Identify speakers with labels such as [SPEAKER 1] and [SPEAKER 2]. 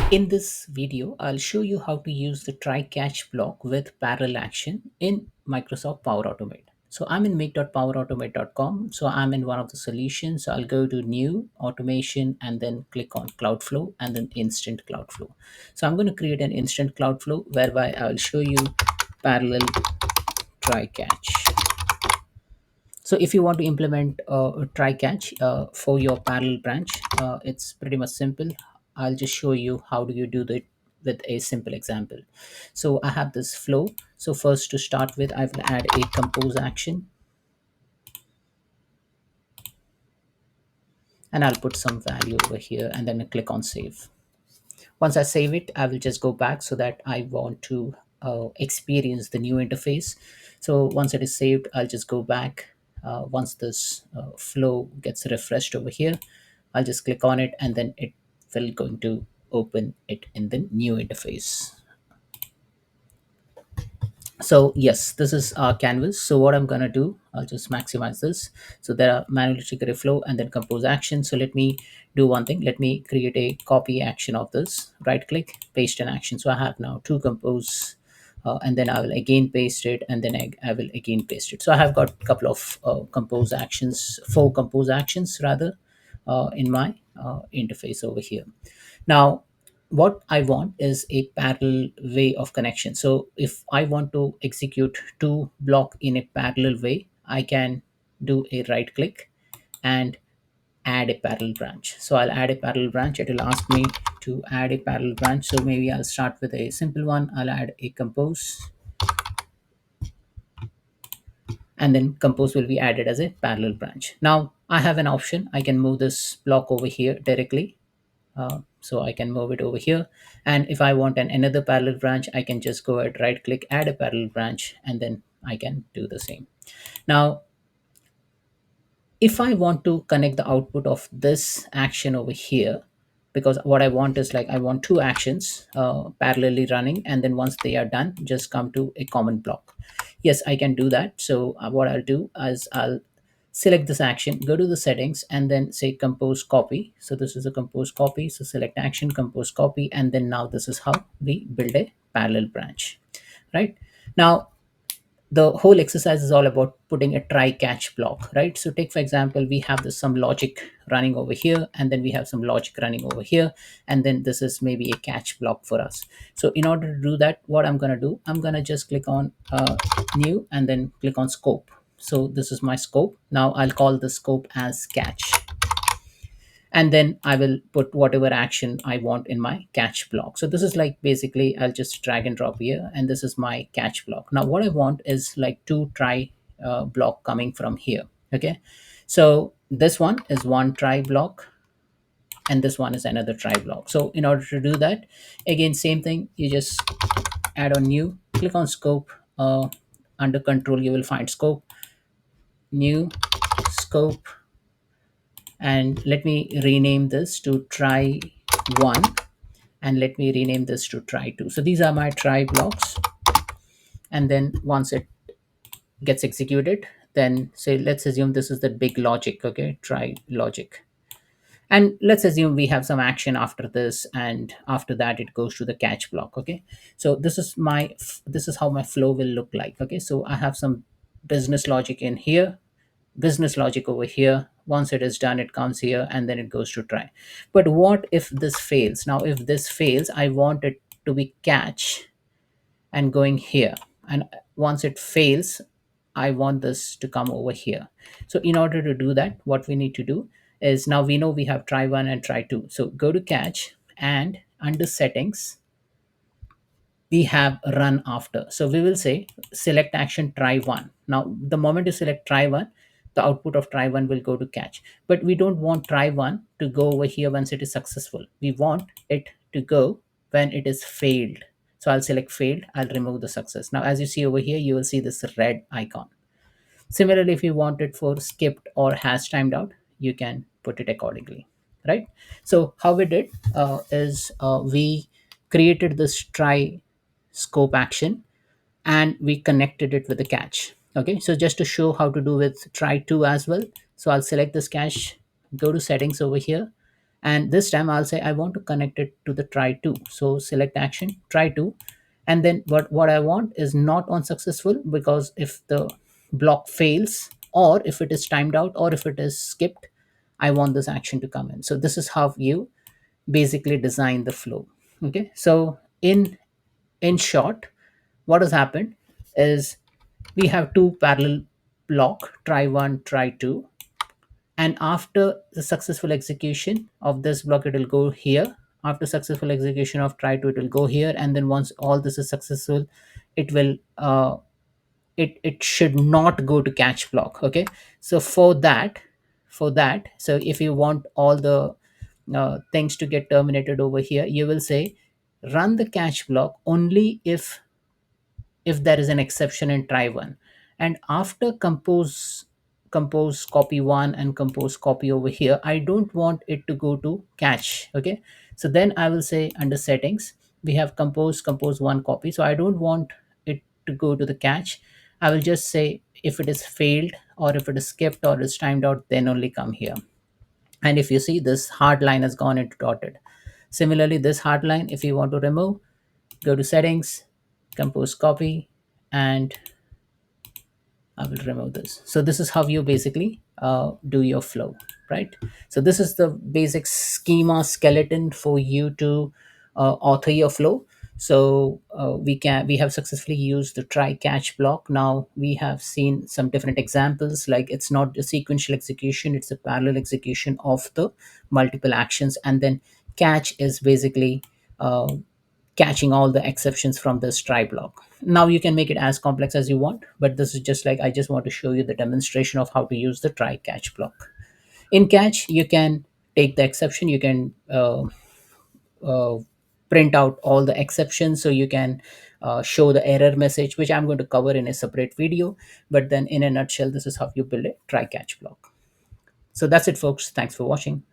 [SPEAKER 1] In this video, I'll show you how to use the try catch block with parallel action in Microsoft Power Automate. So I'm in make.powerautomate.com. So I'm in one of the solutions. So I'll go to new automation and then click on Cloudflow and then instant Cloudflow. So I'm going to create an instant Cloudflow whereby I'll show you parallel try catch. So if you want to implement a try catch for your parallel branch, it's pretty much simple. I'll just show you how do you do that with a simple example. So I have this flow. So first to start with, I will add a compose action and I'll put some value over here and then click on save. Once I save it, I will just go back so that I want to experience the new interface. So once it is saved, I'll just go back. Once this flow gets refreshed over here, I'll just click on it and then it will going to open it in the new interface. So yes, this is our canvas. So what I'm going to do, I'll just maximize this. So there are manually trigger a flow and then compose action. So let me do one thing. Let me create a copy action of this. Right click, paste an action. So I have now two compose, and then I will again paste it, and then I will again paste it. So I have got a couple of compose actions, four compose actions rather, in my interface over here. Now, what I want is a parallel way of connection. So if I want to execute two block in a parallel way, I can do a right click and add a parallel branch. So I'll add a parallel branch. It will ask me to add a parallel branch. So maybe I'll start with a simple one. I'll add a compose, and then compose will be added as a parallel branch. Now I have an option. I can move this block over here directly. So I can move it over here. And if I want another parallel branch, I can just go ahead, right click, add a parallel branch, and then I can do the same. Now, if I want to connect the output of this action over here, because what I want is like I want two actions parallelly running, and then once they are done, just come to a common block. Yes, I can do that. So what I'll do is I'll select this action, go to the settings, and then say compose copy. So this is a compose copy. So select action, compose copy, and then now this is how we build a parallel branch, right? Now the whole exercise is all about putting a try catch block, right? So take for example, we have this some logic running over here, and then we have some logic running over here, and then this is maybe a catch block for us. So in order to do that, what I'm going to do, I'm going to just click on new and then click on scope. So this is my scope. Now I'll call the scope as catch, and then I will put whatever action I want in my catch block. So this is like basically I'll just drag and drop here, and this is my catch block. Now what I want is like two try block coming from here. Okay, so this one is one try block, and this one is another try block. So in order to do that, again same thing, you just add on new, click on scope. Under control you will find scope, new, scope, and let me rename this to try one, and let me rename this to try two. So these are my try blocks, and then once it gets executed, then say let's assume this is the big logic. Okay, try logic, and let's assume we have some action after this, and after that it goes to the catch block. Okay, so this is how my flow will look like. Okay, so I have some business logic in here, business logic over here. Once it is done, it comes here and then it goes to try. But what if this fails? Now if this fails, I want it to be catch and going here, and once it fails, I want this to come over here. So in order to do that, what we need to do is, now we know we have try one and try two. So go to catch, and under settings we have run after. So we will say select action try one. Now the moment you select try one, the output of try one will go to catch. But we don't want try one to go over here once it is successful. We want it to go when it is failed. So I'll select failed, I'll remove the success. Now as you see over here, you will see this red icon. Similarly, if you want it for skipped or has timed out, you can put it accordingly, right? So how we did is we created this try scope action, and we connected it with the catch. Okay, so just to show how to do with try two as well. So I'll select this catch, go to settings over here, And this time I'll say I want to connect it to the try to. So select action, try to. And then what I want is not on successful, because if the block fails, or if it is timed out, or if it is skipped, I want this action to come in. So this is how you basically design the flow. Okay, so in short, what has happened is we have two parallel block, try one, try two, and after the successful execution of this block, it will go here. After successful execution of try to, it will go here. And then once all this is successful, it will it should not go to catch block. Okay, so for that, so if you want all the things to get terminated over here, you will say run the catch block only if there is an exception in try one. And after compose copy one and compose copy over here, I don't want it to go to catch. Okay, so then I will say under settings, we have compose one copy, so I don't want it to go to the catch. I will just say if it is failed, or if it is skipped, or is timed out, then only come here. And if you see, this hard line has gone into dotted. Similarly, this hard line, if you want to remove, go to settings, compose copy, and I will remove this. So this is how you basically do your flow, right? So this is the basic schema skeleton for you to author your flow. So we have successfully used the try catch block. Now we have seen some different examples, like it's not a sequential execution, it's a parallel execution of the multiple actions. And then catch is basically uh, catching all the exceptions from this try block. Now you can make it as complex as you want, but this is just like, I just want to show you the demonstration of how to use the try catch block. In catch, you can take the exception, you can uh, print out all the exceptions, so you can show the error message, which I'm going to cover in a separate video. But then in a nutshell, this is how you build a try catch block. So that's it, folks. Thanks for watching.